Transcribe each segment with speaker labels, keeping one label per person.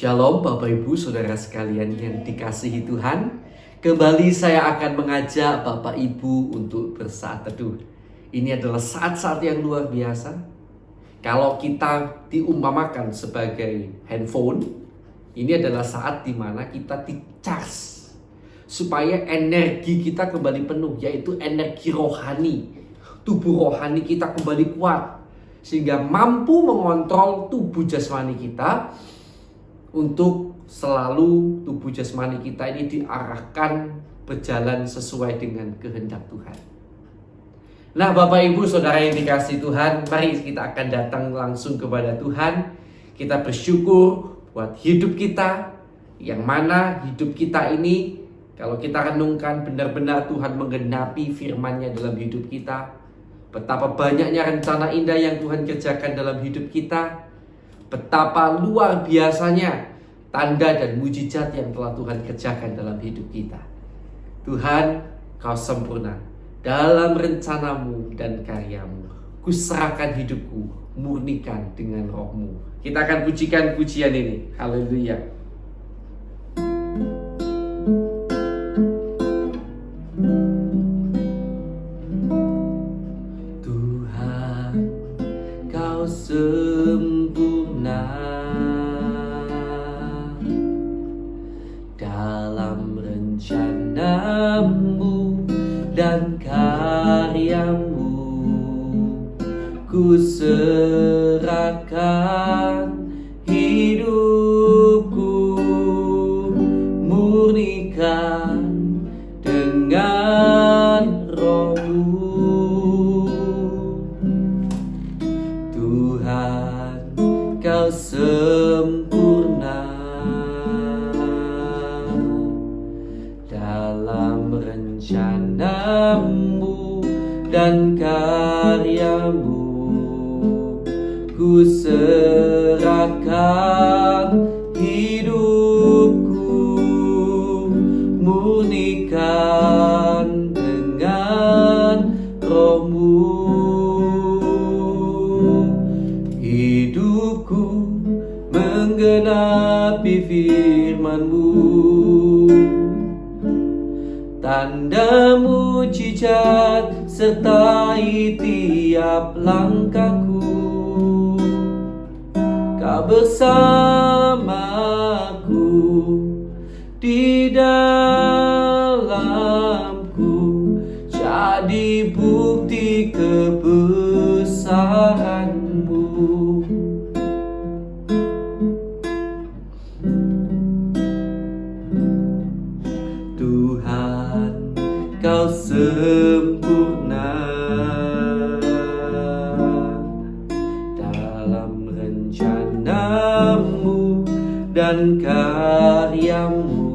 Speaker 1: Shalom Bapak Ibu Saudara sekalian yang dikasihi Tuhan. Kembali saya akan mengajak Bapak Ibu untuk bersaat teduh. Ini adalah saat-saat yang luar biasa. Kalau kita diumpamakan sebagai handphone, ini adalah saat di mana kita di-charge supaya energi kita kembali penuh, yaitu energi rohani. Tubuh rohani kita kembali kuat sehingga mampu mengontrol tubuh jasmani kita untuk selalu tubuh jasmani kita ini diarahkan berjalan sesuai dengan kehendak Tuhan. Nah, Bapak Ibu Saudara yang dikasihi Tuhan, mari kita akan datang langsung kepada Tuhan. Kita bersyukur buat hidup kita, yang mana hidup kita ini kalau kita renungkan benar-benar Tuhan menggenapi firman-Nya dalam hidup kita. Betapa banyaknya rencana indah yang Tuhan kerjakan dalam hidup kita. Betapa luar biasanya tanda dan mujizat yang telah Tuhan kerjakan dalam hidup kita. Tuhan, Kau sempurna dalam rencanamu dan karyamu. Kuserahkan hidupku, murnikan dengan rohmu. Kita akan pujikan pujian ini. Haleluya. Tuhan, Kau sempurna dalam rencanamu dan karyamu. Ku serahkan hidupku, murnikan dengan rohmu. Tuhan, Kau sempurna dalam rencanamu dan karyamu. Ku serahkan hidupku, murnikan dengan rohmu. Hidupku menggenapi firman-Mu, tanda mujizat sertai tiap langkahku. Kau bersamaku di dalamku, jadi bukti kebesaran-Mu. Tuhan, Kau sempurna dalam rencanamu dan karyamu.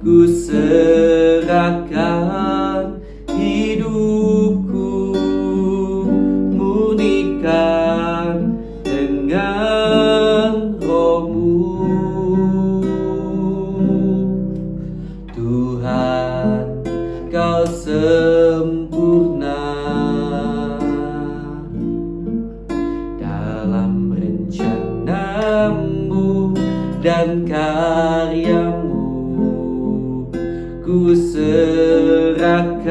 Speaker 1: Ku serahkan hidupku, murnikan dengan rohmu. Tuhan, Kau sempurna dalam rencanamu dan karyamu. Ku serahkan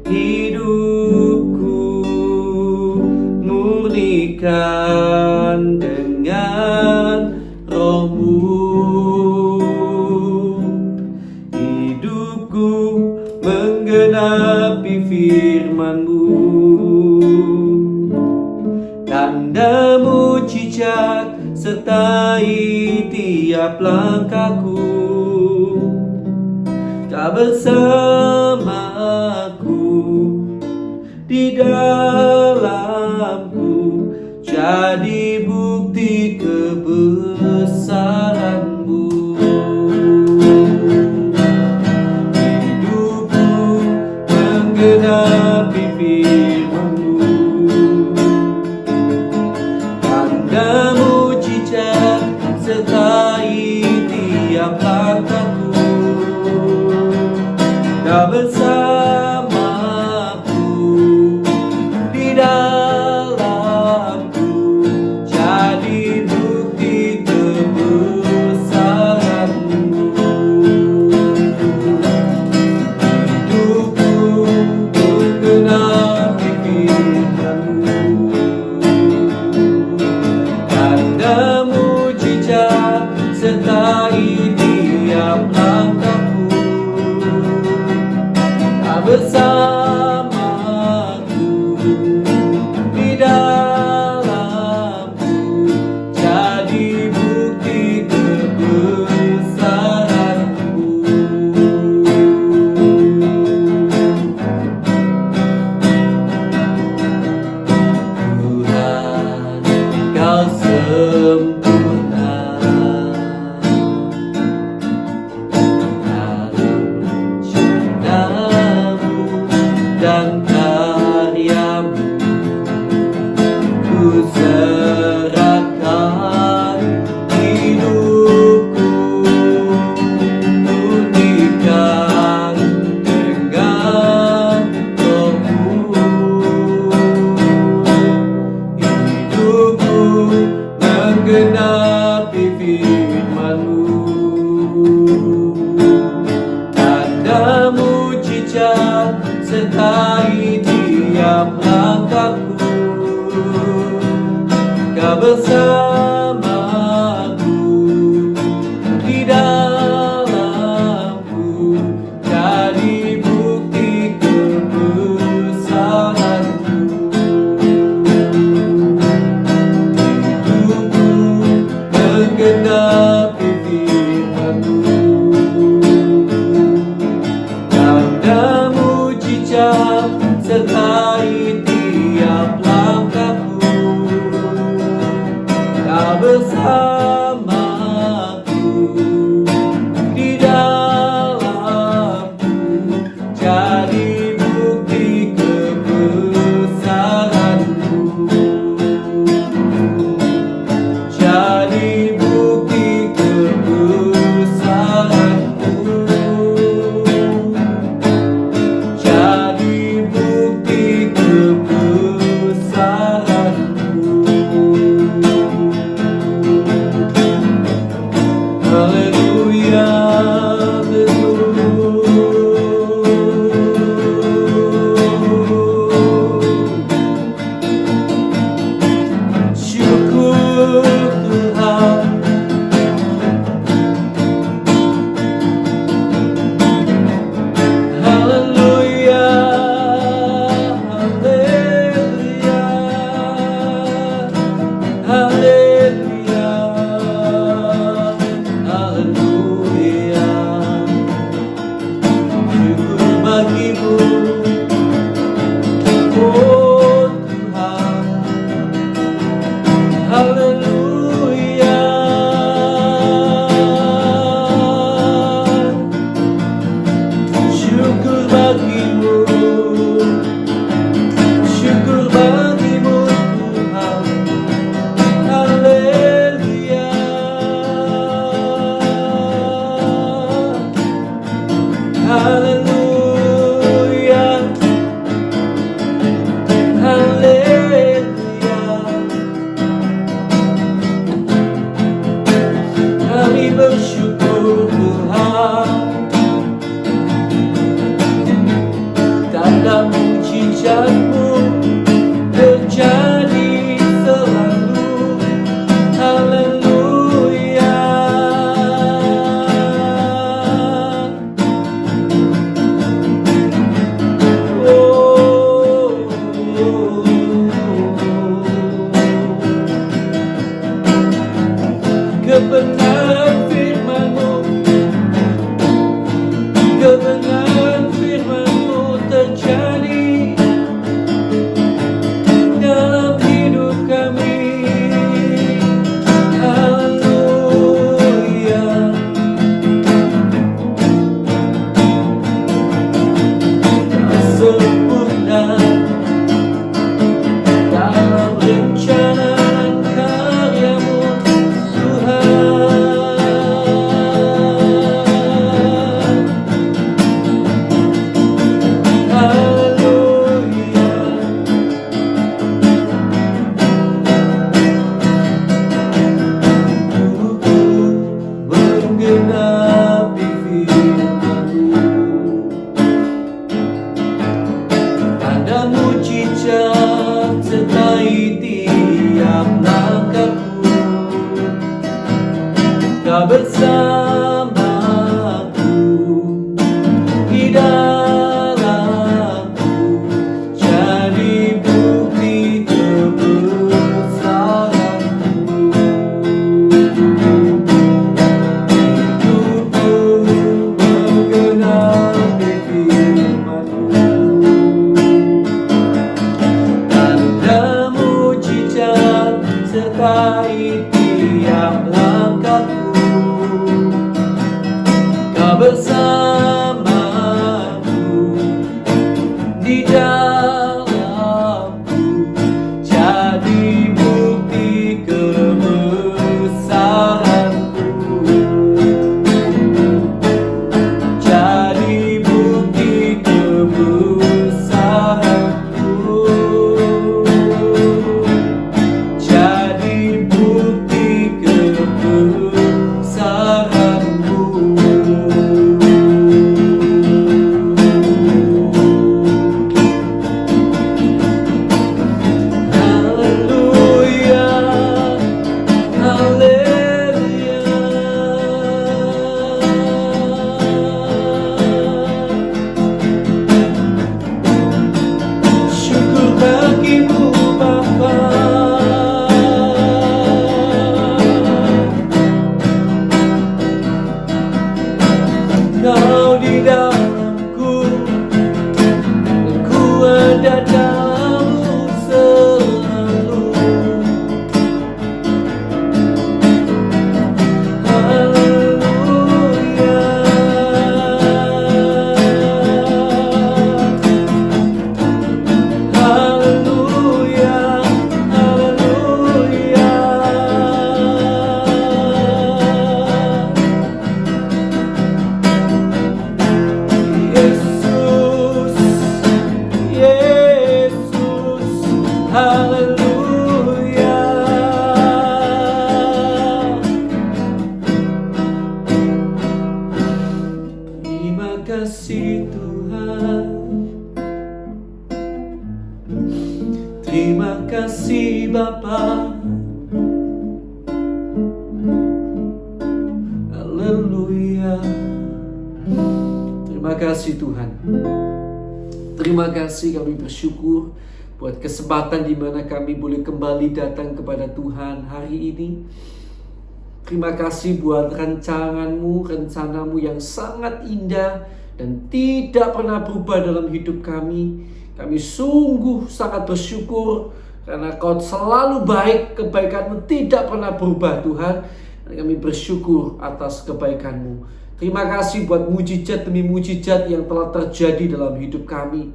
Speaker 1: hidupku, murnikan dengan rohmu. Hidupku menggenapi firman-Mu, tanda mujizat sertai tiap langkahku. Kau bersamaku di dalamku, jadi bukti kebesaran-Mu. Hidupku menggenapi firman-Mu, tanda mujizat sertai tiap langkahku. Kau bersamaku di bersamaku di dalamku, jadi bukti kebesaranku. Tuhan, Kau sempurna dan karyamu. Ku serahkan hidupku, murnikan dengan Roh-Mu. Hidupku menggenapi firman-Mu, tanda mujizat sertai tiap langkahku. Kau bersamaku di dalamku, jadi bukti kebesaranku. Hidupku menggenapi firman-Mu, tanda mujizat sertai tiap langkahku. Kau bersamaku di dalamku, jadi bukti kebesaranku, jadi bukti kebesaranku, jadi bukti kebesaranku. Haleluya, syukur Tuhan. Haleluya, haleluya, haleluya, haleluya. Syukur bagimu, oh Tuhan. Haleluya, syukur bagimu, syukur bagimu Tuhan. Haleluya, haleluya, haleluya. Kami bersyukur Tuhan, tanda mujizat-Mu terjadi selalu. Haleluya, oh, kebenaran firman-Mu, kebenaran firman-Mu terjadi dalam hidup kami. Haleluya, Kau sempurna dalam rencana dan karya-Mu, Tuhan. Haleluya, menggenapi firman-Mu, tanda mujizat sertai tiap langkahku. Kau bersamaku di dalam Bapa. Haleluya. Terima kasih Tuhan. Terima kasih, kami bersyukur buat kesempatan di mana kami boleh kembali datang kepada Tuhan hari ini. Terima kasih buat rancangan-Mu, rencana-Mu yang sangat indah dan tidak pernah berubah dalam hidup kami. Kami sungguh sangat bersyukur karena Kau selalu baik, kebaikan-Mu tidak pernah berubah Tuhan. Dan kami bersyukur atas kebaikan-Mu. Terima kasih buat mujizat demi mujizat yang telah terjadi dalam hidup kami.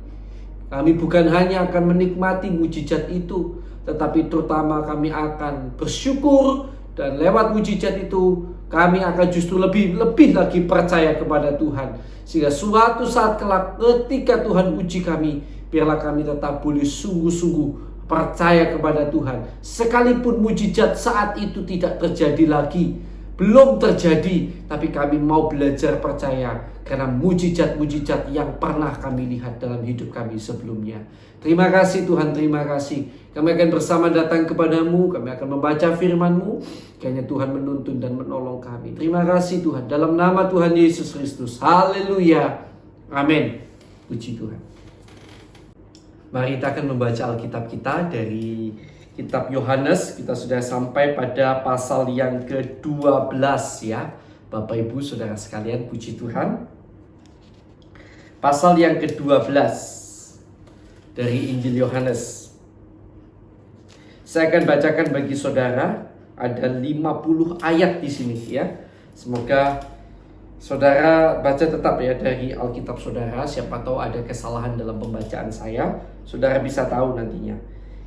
Speaker 1: Kami bukan hanya akan menikmati mujizat itu, tetapi terutama kami akan bersyukur, dan lewat mujizat itu kami akan justru lebih lagi percaya kepada Tuhan. Sehingga suatu saat kelak ketika Tuhan uji kami, biarlah kami tetap boleh sungguh-sungguh percaya kepada Tuhan. Sekalipun mujizat saat itu tidak terjadi lagi, belum terjadi, tapi kami mau belajar percaya karena mujizat-mujizat yang pernah kami lihat dalam hidup kami sebelumnya. Terima kasih Tuhan, terima kasih. Kami akan bersama datang kepadamu, kami akan membaca firman-Mu. Kiranya Tuhan menuntun dan menolong kami. Terima kasih Tuhan, dalam nama Tuhan Yesus Kristus. Haleluya. Amin. Puji Tuhan. Mari kita akan membaca Alkitab kita dari Kitab Yohanes. Kita sudah sampai pada pasal yang ke-12 ya. Bapak Ibu Saudara sekalian, puji Tuhan. Pasal yang ke-12 dari Injil Yohanes. Saya akan bacakan bagi saudara, ada 50 ayat di sini ya. Semoga saudara baca tetap ya dari Alkitab saudara. Siapa tahu ada kesalahan dalam pembacaan saya, saudara bisa tahu nantinya.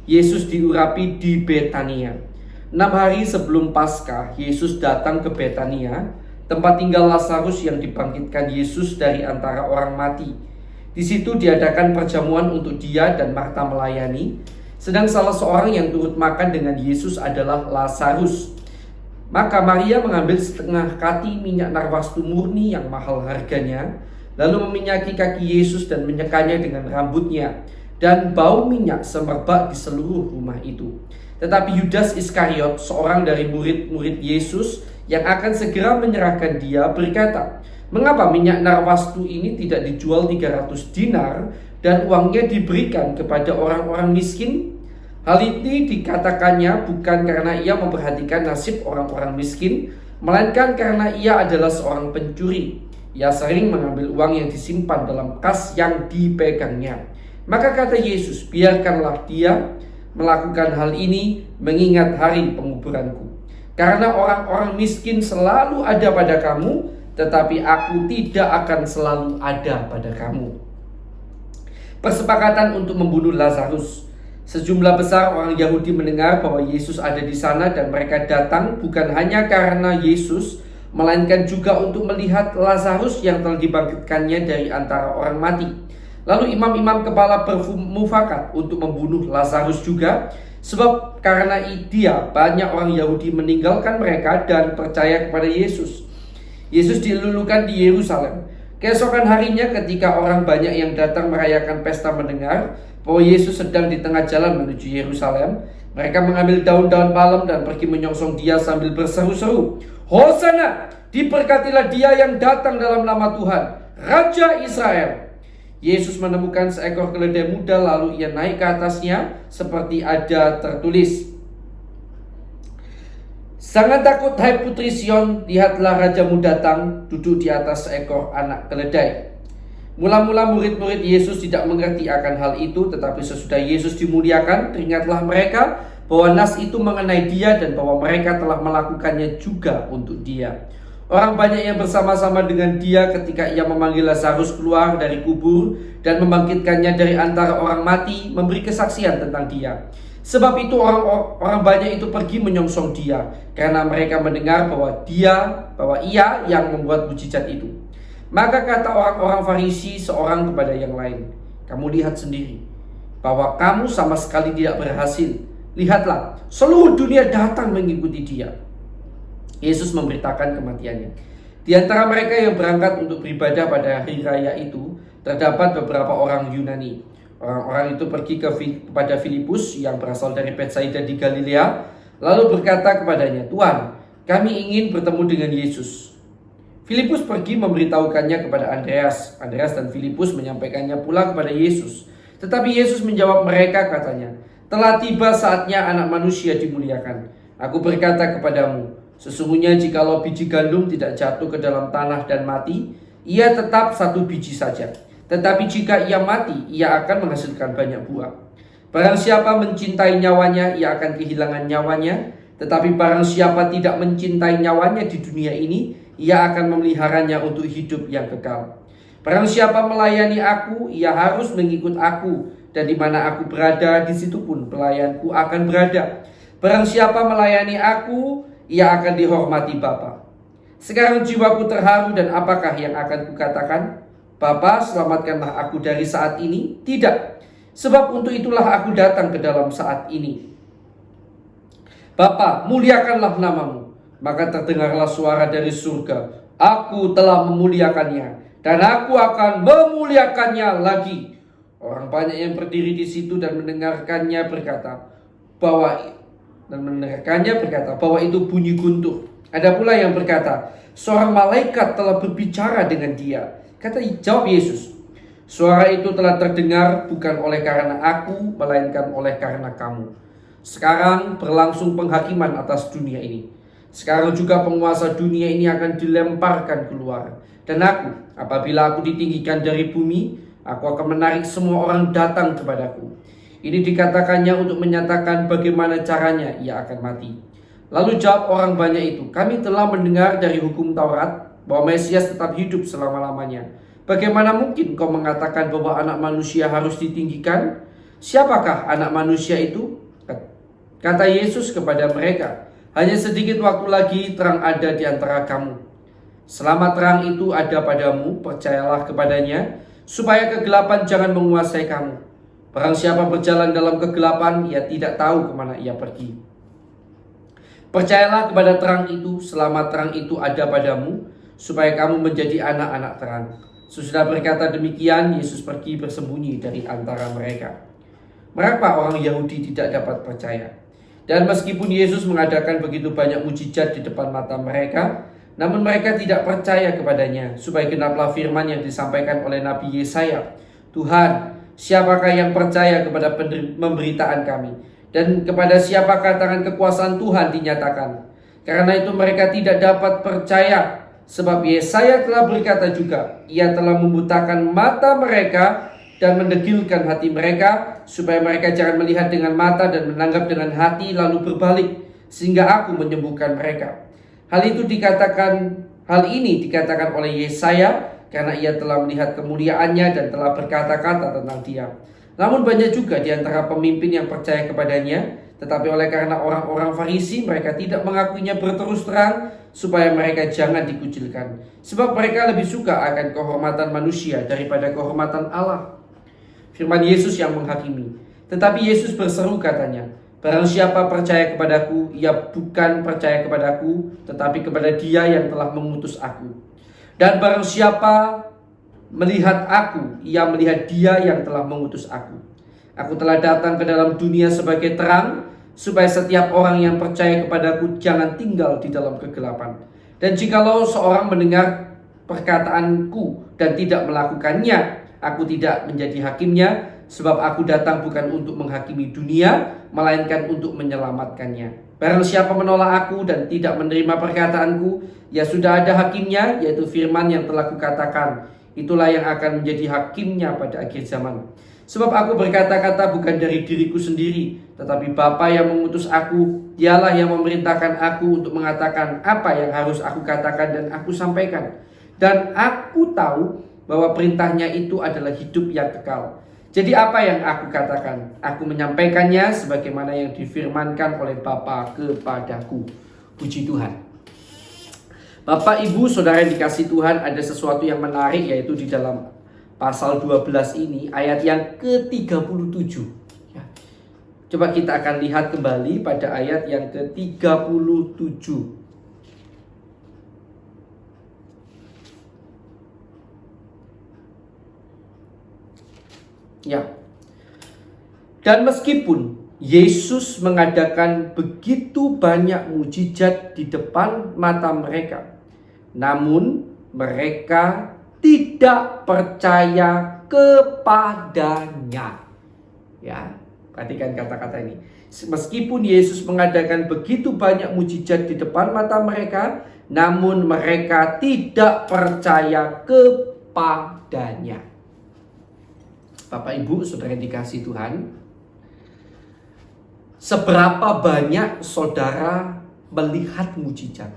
Speaker 1: Yesus diurapi di Betania. 6 hari sebelum Paskah, Yesus datang ke Betania, tempat tinggal Lazarus yang dibangkitkan Yesus dari antara orang mati. Di situ diadakan perjamuan untuk dia dan Marta melayani. Sedang salah seorang yang turut makan dengan Yesus adalah Lazarus. Maka Maria mengambil setengah kati minyak narwastu murni yang mahal harganya, lalu meminyaki kaki Yesus dan menyekanya dengan rambutnya. Dan bau minyak semerbak di seluruh rumah itu. Tetapi Yudas Iskariot, seorang dari murid-murid Yesus yang akan segera menyerahkan dia, berkata, "Mengapa minyak narwastu ini tidak dijual 300 dinar dan uangnya diberikan kepada orang-orang miskin?" Hal ini dikatakannya bukan karena ia memperhatikan nasib orang-orang miskin, melainkan karena ia adalah seorang pencuri. Ia sering mengambil uang yang disimpan dalam kas yang dipegangnya. Maka kata Yesus, "Biarkanlah dia melakukan hal ini mengingat hari penguburanku. Karena orang-orang miskin selalu ada pada kamu, tetapi aku tidak akan selalu ada pada kamu." Persepakatan untuk membunuh Lazarus. Sejumlah besar orang Yahudi mendengar bahwa Yesus ada di sana dan mereka datang bukan hanya karena Yesus, melainkan juga untuk melihat Lazarus yang telah dibangkitkannya dari antara orang mati. Lalu imam-imam kepala bermufakat untuk membunuh Lazarus juga, sebab karena dia banyak orang Yahudi meninggalkan mereka dan percaya kepada Yesus. Yesus dilulukan di Yerusalem. Keesokan harinya ketika orang banyak yang datang merayakan pesta mendengar bahwa Yesus sedang di tengah jalan menuju Yerusalem, mereka mengambil daun-daun palem dan pergi menyongsong dia sambil berseru-seru, "Hosana, diberkatilah dia yang datang dalam nama Tuhan, Raja Israel." Yesus menemukan seekor keledai muda, lalu ia naik ke atasnya seperti ada tertulis, "Jangan takut hai putri Sion, lihatlah rajamu datang, duduk di atas seekor anak keledai." Mula-mula murid-murid Yesus tidak mengerti akan hal itu, tetapi sesudah Yesus dimuliakan, teringatlah mereka bahwa nas itu mengenai dia dan bahwa mereka telah melakukannya juga untuk dia. Orang banyak yang bersama-sama dengan dia ketika ia memanggil Lazarus keluar dari kubur dan membangkitkannya dari antara orang mati, memberi kesaksian tentang dia. Sebab itu orang banyak itu pergi menyongsong dia, karena mereka mendengar bahwa ia yang membuat mujizat itu. Maka kata orang-orang Farisi seorang kepada yang lain, "Kamu lihat sendiri bahwa kamu sama sekali tidak berhasil. Lihatlah, seluruh dunia datang mengikuti dia." Yesus memberitakan kematiannya. Di antara mereka yang berangkat untuk beribadah pada hari raya itu, terdapat beberapa orang Yunani. Orang-orang itu pergi kepada Filipus yang berasal dari Betsaida di Galilea, lalu berkata kepadanya, "Tuhan, kami ingin bertemu dengan Yesus." Filipus pergi memberitahukannya kepada Andreas. Andreas dan Filipus menyampaikannya pula kepada Yesus. Tetapi Yesus menjawab mereka, katanya, "Telah tiba saatnya Anak Manusia dimuliakan. Aku berkata kepadamu, sesungguhnya jikalau biji gandum tidak jatuh ke dalam tanah dan mati, ia tetap satu biji saja. Tetapi jika ia mati, ia akan menghasilkan banyak buah. Barang siapa mencintai nyawanya, ia akan kehilangan nyawanya. Tetapi barang siapa tidak mencintai nyawanya di dunia ini, ia akan memeliharanya untuk hidup yang kekal. Barang siapa melayani aku, ia harus mengikut aku, dan di mana aku berada, di situ pun pelayanku akan berada. Barang siapa melayani aku, ia akan dihormati Bapa." Sekarang jiwaku terharu, dan apakah yang akan kukatakan? "Bapa, selamatkanlah aku dari saat ini." Tidak, sebab untuk itulah aku datang ke dalam saat ini. "Bapa, muliakanlah namamu." Maka terdengarlah suara dari surga, "Aku telah memuliakannya, dan aku akan memuliakannya lagi." Orang banyak yang berdiri di situ dan mendengarkannya berkata bahwa itu bunyi guntur. Ada pula yang berkata, "Seorang malaikat telah berbicara dengan dia." Jawab Yesus, "Suara itu telah terdengar bukan oleh karena aku, melainkan oleh karena kamu. Sekarang berlangsung penghakiman atas dunia ini. Sekarang juga penguasa dunia ini akan dilemparkan keluar. Dan aku, apabila aku ditinggikan dari bumi, aku akan menarik semua orang datang kepadaku." Ini dikatakannya untuk menyatakan bagaimana caranya ia akan mati. Lalu jawab orang banyak itu, "Kami telah mendengar dari hukum Taurat bahwa Mesias tetap hidup selama-lamanya. Bagaimana mungkin kau mengatakan bahwa Anak Manusia harus ditinggikan? Siapakah Anak Manusia itu?" Kata Yesus kepada mereka, "Hanya sedikit waktu lagi terang ada di antara kamu. Selama terang itu ada padamu, percayalah kepadanya, supaya kegelapan jangan menguasai kamu. Barang siapa berjalan dalam kegelapan, ia tidak tahu kemana ia pergi. Percayalah kepada terang itu, selama terang itu ada padamu, supaya kamu menjadi anak-anak terang." Sesudah berkata demikian, Yesus pergi bersembunyi dari antara mereka. Mengapa orang Yahudi tidak dapat percaya? Dan meskipun Yesus mengadakan begitu banyak mujizat di depan mata mereka, namun mereka tidak percaya kepadanya, supaya genaplah firman yang disampaikan oleh Nabi Yesaya, "Tuhan, siapakah yang percaya kepada pemberitaan kami? Dan kepada siapakah tangan kekuasaan Tuhan dinyatakan?" Karena itu mereka tidak dapat percaya, sebab Yesaya telah berkata juga, "Ia telah membutakan mata mereka dan mendegilkan hati mereka, supaya mereka jangan melihat dengan mata dan menanggap dengan hati lalu berbalik, sehingga aku menyembuhkan mereka." Hal ini dikatakan oleh Yesaya karena ia telah melihat kemuliaannya dan telah berkata-kata tentang dia. Namun banyak juga di antara pemimpin yang percaya kepadanya, tetapi oleh karena orang-orang Farisi mereka tidak mengakuinya berterus terang, supaya mereka jangan dikucilkan. Sebab mereka lebih suka akan kehormatan manusia daripada kehormatan Allah. Firman Yesus yang menghakimi. Tetapi Yesus berseru, katanya, "Barang siapa percaya kepadaku, ia bukan percaya kepadaku, tetapi kepada Dia yang telah mengutus aku. Dan barang siapa melihat aku, ia melihat Dia yang telah mengutus aku. Aku telah datang ke dalam dunia sebagai terang, supaya setiap orang yang percaya kepadaku jangan tinggal di dalam kegelapan. Dan jikalau seorang mendengar perkataanku dan tidak melakukannya, aku tidak menjadi hakimnya, sebab aku datang bukan untuk menghakimi dunia, melainkan untuk menyelamatkannya. Barang siapa menolak aku dan tidak menerima perkataanku, ya sudah ada hakimnya, yaitu firman yang telah kukatakan. Itulah yang akan menjadi hakimnya pada akhir zaman. Sebab aku berkata-kata bukan dari diriku sendiri, tetapi Bapa yang mengutus aku, Dialah yang memerintahkan aku untuk mengatakan apa yang harus aku katakan dan aku sampaikan. Dan aku tahu bahwa perintahnya itu adalah hidup yang kekal. Jadi apa yang aku katakan? Aku menyampaikannya sebagaimana yang difirmankan oleh Bapa kepadaku." Puji Tuhan. Bapak, Ibu, Saudara yang dikasihi Tuhan, ada sesuatu yang menarik, yaitu di dalam pasal 12 ini, ayat yang ke-37. Ya. Coba kita akan lihat kembali pada ayat yang ke-37. Ya, Dan meskipun Yesus mengadakan begitu banyak mujizat di depan mata mereka, namun mereka tidak percaya kepadanya. Ya, perhatikan kata-kata ini. Meskipun Yesus mengadakan begitu banyak mujizat di depan mata mereka, namun mereka tidak percaya kepadanya. Bapak Ibu, saudara dikasih Tuhan, seberapa banyak saudara melihat mujizat,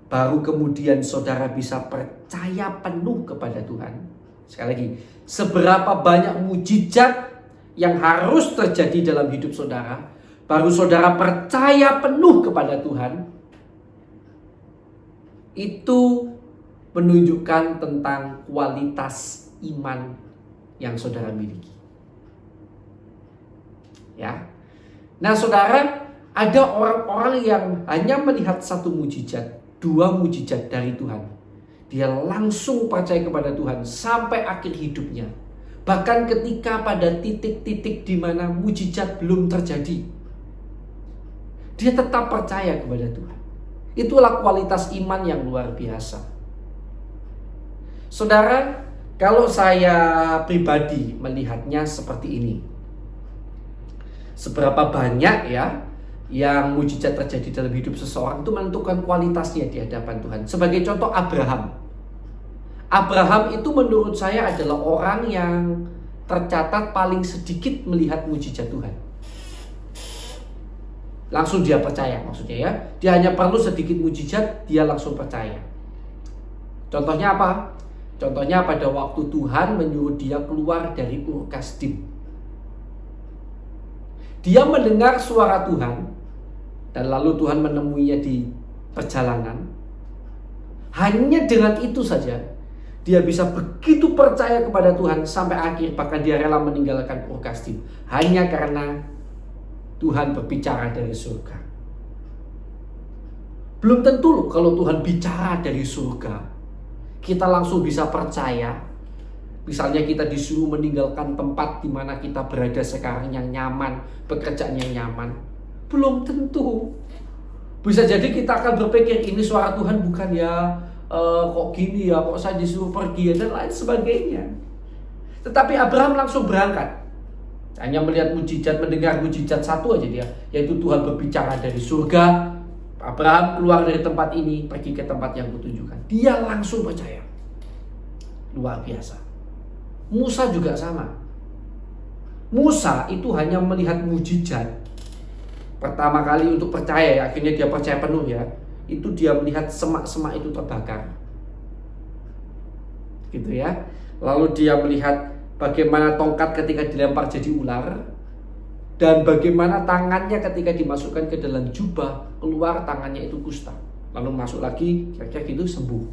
Speaker 1: baru kemudian saudara bisa percaya penuh kepada Tuhan. Sekali lagi, seberapa banyak mujizat yang harus terjadi dalam hidup saudara, baru saudara percaya penuh kepada Tuhan. Itu menunjukkan tentang kualitas iman yang saudara miliki. Ya. Nah, saudara, ada orang-orang yang hanya melihat satu mujizat, dua mujizat dari Tuhan. Dia langsung percaya kepada Tuhan sampai akhir hidupnya. Bahkan ketika pada titik-titik di mana mujizat belum terjadi, dia tetap percaya kepada Tuhan. Itulah kualitas iman yang luar biasa. Saudara, kalau saya pribadi melihatnya seperti ini. Seberapa banyak ya yang mujizat terjadi dalam hidup seseorang itu menentukan kualitasnya di hadapan Tuhan. Sebagai contoh, Abraham. Abraham itu menurut saya adalah orang yang tercatat paling sedikit melihat mujizat Tuhan. Langsung dia percaya, maksudnya ya. Dia hanya perlu sedikit mujizat, dia langsung percaya. Contohnya apa? Contohnya pada waktu Tuhan menyuruh dia keluar dari Ur Kasdim. Dia mendengar suara Tuhan, dan lalu Tuhan menemuinya di perjalanan. Hanya dengan itu saja, dia bisa begitu percaya kepada Tuhan sampai akhir, bahkan dia rela meninggalkan Ur Kasdim. Hanya karena Tuhan berbicara dari surga. Belum tentu loh kalau Tuhan bicara dari surga kita langsung bisa percaya. Misalnya kita disuruh meninggalkan tempat di mana kita berada sekarang yang nyaman, pekerjaan yang nyaman. Belum tentu. Bisa jadi kita akan berpikir ini suara Tuhan bukan ya, kok gini ya, kok saya disuruh pergi dan lain sebagainya. Tetapi Abraham langsung berangkat. Hanya melihat mujizat, mendengar mujizat satu aja dia, yaitu Tuhan berbicara dari surga. Abraham keluar dari tempat ini, pergi ke tempat yang kutunjukkan. Dia langsung percaya. Luar biasa. Musa juga sama. Musa itu hanya melihat mujizat. Pertama kali untuk percaya, akhirnya dia percaya penuh ya. Itu dia melihat semak-semak itu terbakar. Gitu ya. Lalu dia melihat bagaimana tongkat ketika dilempar jadi ular. Dan bagaimana tangannya ketika dimasukkan ke dalam jubah, keluar tangannya itu kusta. Lalu masuk lagi, kira-kira gitu sembuh.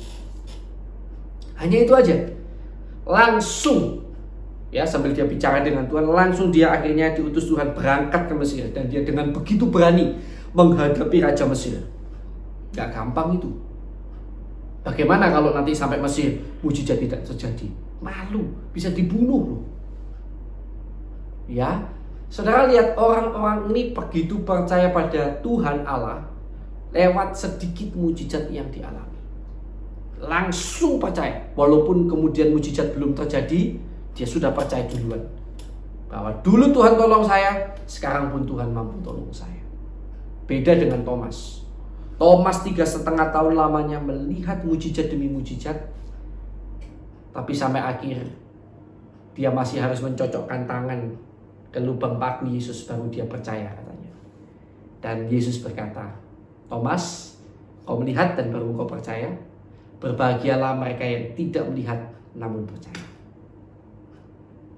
Speaker 1: Hanya itu aja. Langsung, ya sambil dia bicara dengan Tuhan, langsung dia akhirnya diutus Tuhan berangkat ke Mesir. Dan dia dengan begitu berani menghadapi Raja Mesir. Gak gampang itu. Bagaimana kalau nanti sampai Mesir, mujizat tidak terjadi? Malu, bisa dibunuh loh. Ya, saudara lihat orang-orang ini begitu percaya pada Tuhan Allah lewat sedikit mujizat yang dialami. Langsung percaya, walaupun kemudian mujizat belum terjadi, dia sudah percaya duluan. Bahwa dulu Tuhan tolong saya, sekarang pun Tuhan mampu tolong saya. Beda dengan Thomas. Thomas 3,5 tahun lamanya melihat mujizat demi mujizat, tapi sampai akhir dia masih harus mencocokkan tangan ke lubang paku Yesus baru dia percaya katanya. Dan Yesus berkata, Thomas, kau melihat dan baru kau percaya. Berbahagialah mereka yang tidak melihat namun percaya.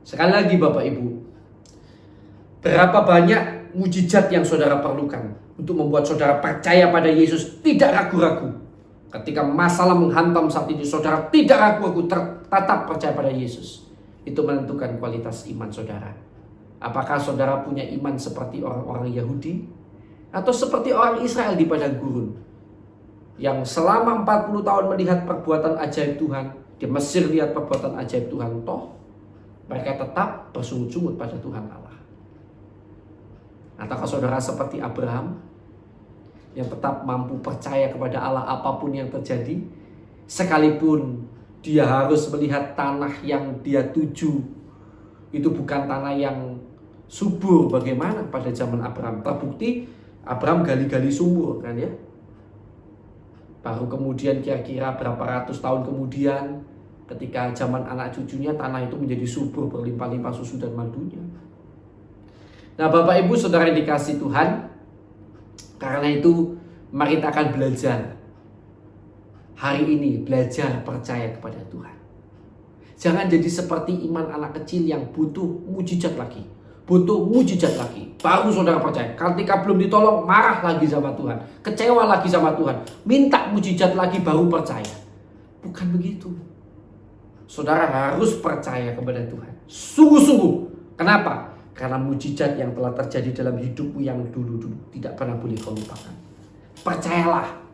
Speaker 1: Sekali lagi Bapak Ibu, berapa banyak mujizat yang saudara perlukan untuk membuat saudara percaya pada Yesus tidak ragu-ragu. Ketika masalah menghantam saat ini, saudara tidak ragu-ragu, tetap percaya pada Yesus. Itu menentukan kualitas iman saudara. Apakah saudara punya iman seperti orang-orang Yahudi atau seperti orang Israel di padang gurun yang selama 40 tahun melihat perbuatan ajaib Tuhan, di Mesir lihat perbuatan ajaib Tuhan, toh Mereka tetap bersungut-sungut pada Tuhan Allah. Ataukah saudara seperti Abraham yang tetap mampu percaya kepada Allah apapun yang terjadi, sekalipun dia harus melihat tanah yang dia tuju itu bukan tanah yang subur bagaimana pada zaman Abraham. Terbukti Abraham gali-gali sumur kan ya. Baru kemudian kira-kira berapa ratus tahun kemudian, ketika zaman anak cucunya, tanah itu menjadi subur berlimpah-limpah susu dan madunya. Nah Bapak Ibu Saudara yang dikasihi Tuhan, karena itu mari kita akan belajar hari ini, belajar percaya kepada Tuhan. Jangan jadi seperti iman anak kecil yang butuh mujizat lagi, butuh mujizat lagi, baru saudara percaya. Ketika belum ditolong, marah lagi sama Tuhan, kecewa lagi sama Tuhan, minta mujizat lagi baru percaya. Bukan begitu. Saudara harus percaya kepada Tuhan, sungguh-sungguh. Kenapa? Karena mujizat yang telah terjadi dalam hidupmu yang dulu-dulu tidak pernah boleh kau lupakan. Percayalah.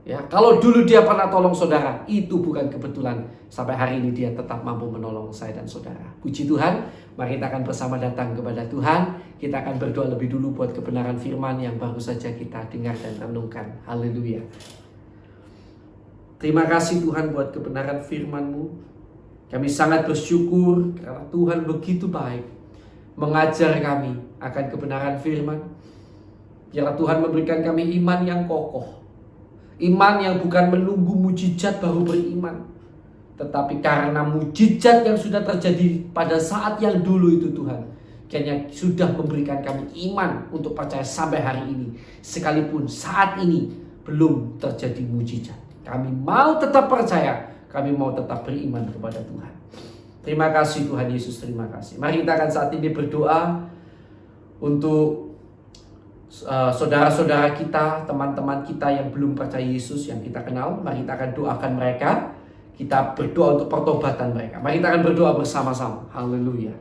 Speaker 1: Ya, kalau dulu dia pernah tolong saudara, itu bukan kebetulan. Sampai hari ini dia tetap mampu menolong saya dan saudara. Puji Tuhan, mari kita akan bersama datang kepada Tuhan. Kita akan berdoa lebih dulu buat kebenaran firman yang baru saja kita dengar dan renungkan. Haleluya. Terima kasih Tuhan buat kebenaran firman-Mu. Kami sangat bersyukur karena Tuhan begitu baik mengajar kami akan kebenaran firman. Biarlah Tuhan memberikan kami iman yang kokoh. Iman yang bukan menunggu mujizat baru beriman, tetapi karena mujizat yang sudah terjadi pada saat yang dulu itu Tuhan, kiranya sudah memberikan kami iman untuk percaya sampai hari ini. Sekalipun saat ini belum terjadi mujizat, kami mau tetap percaya, kami mau tetap beriman kepada Tuhan. Terima kasih Tuhan Yesus, terima kasih. Mari kita akan saat ini berdoa untuk saudara-saudara kita, teman-teman kita yang belum percaya Yesus yang kita kenal. Mari kita akan doakan mereka. Kita berdoa untuk pertobatan mereka. Mari kita akan berdoa bersama-sama. Haleluya.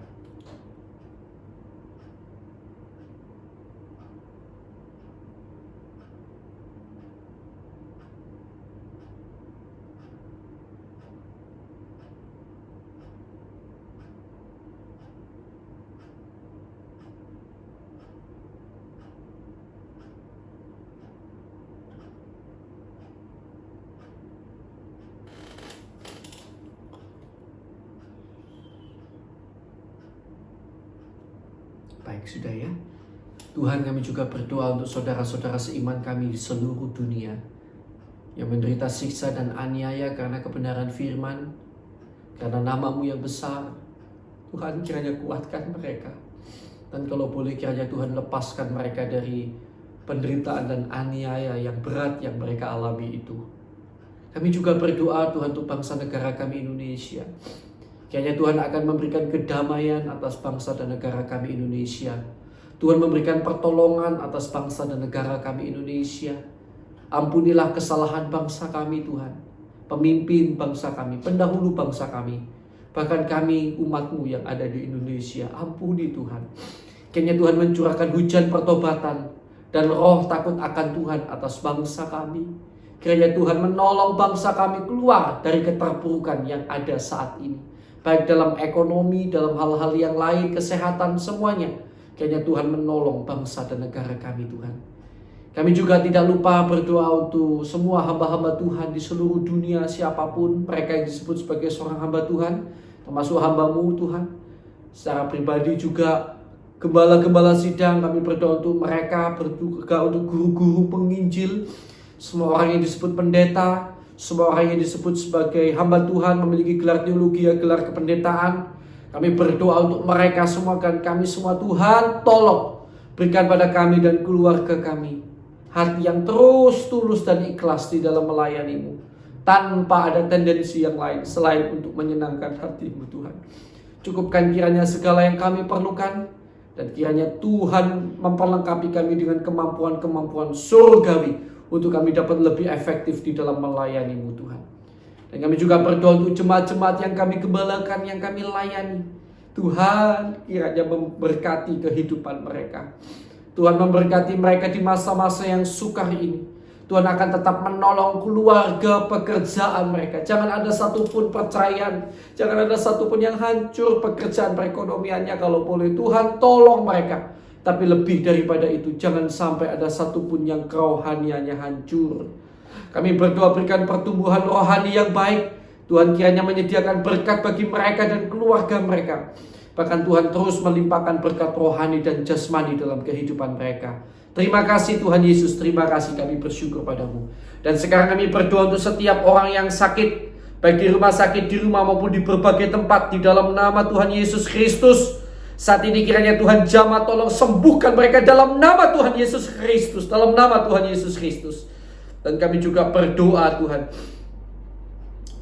Speaker 1: Baik, sudah ya. Tuhan, kami juga berdoa untuk saudara-saudara seiman kami di seluruh dunia yang menderita siksa dan aniaya karena kebenaran firman, karena nama-Mu yang besar. Tuhan, kiranya kuatkan mereka. Dan kalau boleh kiranya Tuhan lepaskan mereka dari penderitaan dan aniaya yang berat yang mereka alami itu. Kami juga berdoa Tuhan untuk bangsa negara kami Indonesia. Kiranya Tuhan akan memberikan kedamaian atas bangsa dan negara kami Indonesia. Tuhan memberikan pertolongan atas bangsa dan negara kami Indonesia. Ampunilah kesalahan bangsa kami Tuhan. Pemimpin bangsa kami, pendahulu bangsa kami. Bahkan kami umat-Mu yang ada di Indonesia. Ampuni Tuhan. Kiranya Tuhan mencurahkan hujan pertobatan dan roh takut akan Tuhan atas bangsa kami. Kiranya Tuhan menolong bangsa kami keluar dari keterpurukan yang ada saat ini. Baik dalam ekonomi, dalam hal-hal yang lain, kesehatan, semuanya. Kiranya Tuhan menolong bangsa dan negara kami Tuhan. Kami juga tidak lupa berdoa untuk semua hamba-hamba Tuhan di seluruh dunia, siapapun mereka yang disebut sebagai seorang hamba Tuhan, termasuk hamba-Mu Tuhan. Secara pribadi juga gembala-gembala sidang, kami berdoa untuk mereka, berdoa untuk guru-guru penginjil, semua orang yang disebut pendeta, semua orang yang disebut sebagai hamba Tuhan memiliki gelar teologi, gelar kependetaan. Kami berdoa untuk mereka semua, dan kami semua Tuhan tolong berikan pada kami dan keluarga kami hati yang terus tulus dan ikhlas di dalam melayani-Mu, tanpa ada tendensi yang lain selain untuk menyenangkan hati-Mu Tuhan. Cukupkan kiranya segala yang kami perlukan, dan kiranya Tuhan memperlengkapi kami dengan kemampuan-kemampuan surgawi untuk kami dapat lebih efektif di dalam melayani-Mu Tuhan. Dan kami juga berdoa untuk jemaat-jemaat yang kami gembalakan, yang kami layani. Tuhan kiranya memberkati kehidupan mereka. Tuhan memberkati mereka di masa-masa yang sukar ini. Tuhan akan tetap menolong keluarga, pekerjaan mereka. Jangan ada satupun perceraian, jangan ada satupun yang hancur pekerjaan perekonomiannya kalau boleh. Tuhan tolong mereka. Tapi lebih daripada itu, jangan sampai ada satupun yang kerohaniannya hancur. Kami berdoa berikan pertumbuhan rohani yang baik. Tuhan kiranya menyediakan berkat bagi mereka dan keluarga mereka. Bahkan Tuhan terus melimpahkan berkat rohani dan jasmani dalam kehidupan mereka. Terima kasih Tuhan Yesus, terima kasih, kami bersyukur padamu. Dan sekarang kami berdoa untuk setiap orang yang sakit, baik di rumah sakit, di rumah maupun di berbagai tempat, di dalam nama Tuhan Yesus Kristus. Saat ini kiranya Tuhan jamah tolong sembuhkan mereka dalam nama Tuhan Yesus Kristus, dalam nama Tuhan Yesus Kristus. Dan kami juga berdoa Tuhan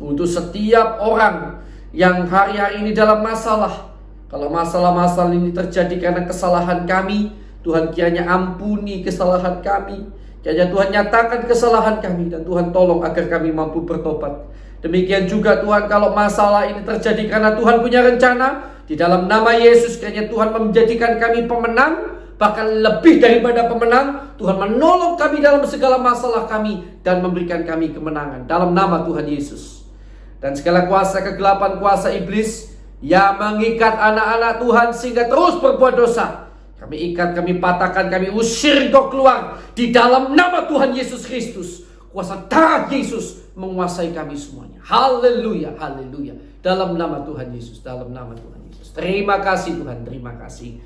Speaker 1: untuk setiap orang yang hari-hari ini dalam masalah. Kalau masalah-masalah ini terjadi karena kesalahan kami, Tuhan kiranya ampuni kesalahan kami. Kiranya Tuhan nyatakan kesalahan kami, dan Tuhan tolong agar kami mampu bertobat. Demikian juga Tuhan, kalau masalah ini terjadi karena Tuhan punya rencana, di dalam nama Yesus kiranya Tuhan menjadikan kami pemenang. Bahkan lebih daripada pemenang, Tuhan menolong kami dalam segala masalah kami dan memberikan kami kemenangan dalam nama Tuhan Yesus. Dan segala kuasa kegelapan, kuasa iblis yang mengikat anak-anak Tuhan sehingga terus berbuat dosa, kami ikat, kami patahkan, kami usir kau keluar di dalam nama Tuhan Yesus Kristus. Kuasa darah Yesus menguasai kami semuanya. Haleluya, haleluya. Dalam nama Tuhan Yesus, dalam nama Tuhan Yesus. Terima kasih Tuhan, terima kasih.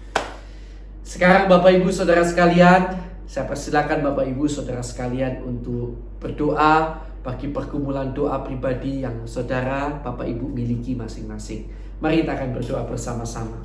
Speaker 1: Sekarang Bapak Ibu Saudara sekalian, saya persilakan Bapak Ibu Saudara sekalian untuk berdoa bagi pergumulan doa pribadi yang saudara Bapak Ibu miliki masing-masing. Mari kita akan berdoa bersama-sama.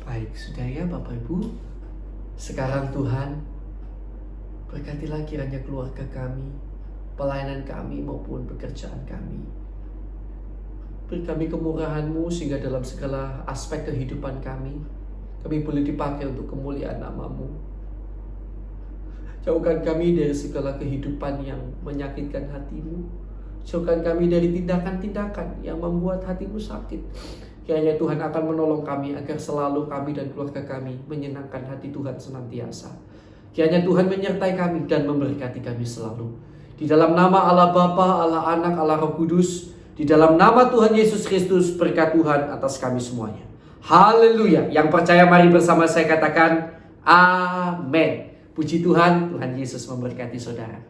Speaker 1: Baik, sudah ya Bapak Ibu. Sekarang Tuhan, berkatilah kiranya keluarga kami, pelayanan kami maupun pekerjaan kami. Beri kami kemurahan-Mu sehingga dalam segala aspek kehidupan kami boleh dipakai untuk kemuliaan nama-Mu. Jauhkan kami dari segala kehidupan yang menyakitkan hati-Mu. Jauhkan kami dari tindakan-tindakan yang membuat hati-Mu sakit. Kiranya Tuhan akan menolong kami agar selalu kami dan keluarga kami menyenangkan hati Tuhan senantiasa. Kiranya Tuhan menyertai kami dan memberkati kami selalu. Di dalam nama Allah Bapa, Allah Anak, Allah Roh Kudus, di dalam nama Tuhan Yesus Kristus, berkat Tuhan atas kami semuanya. Haleluya. Yang percaya mari bersama saya katakan amin. Puji Tuhan, Tuhan Yesus memberkati saudara.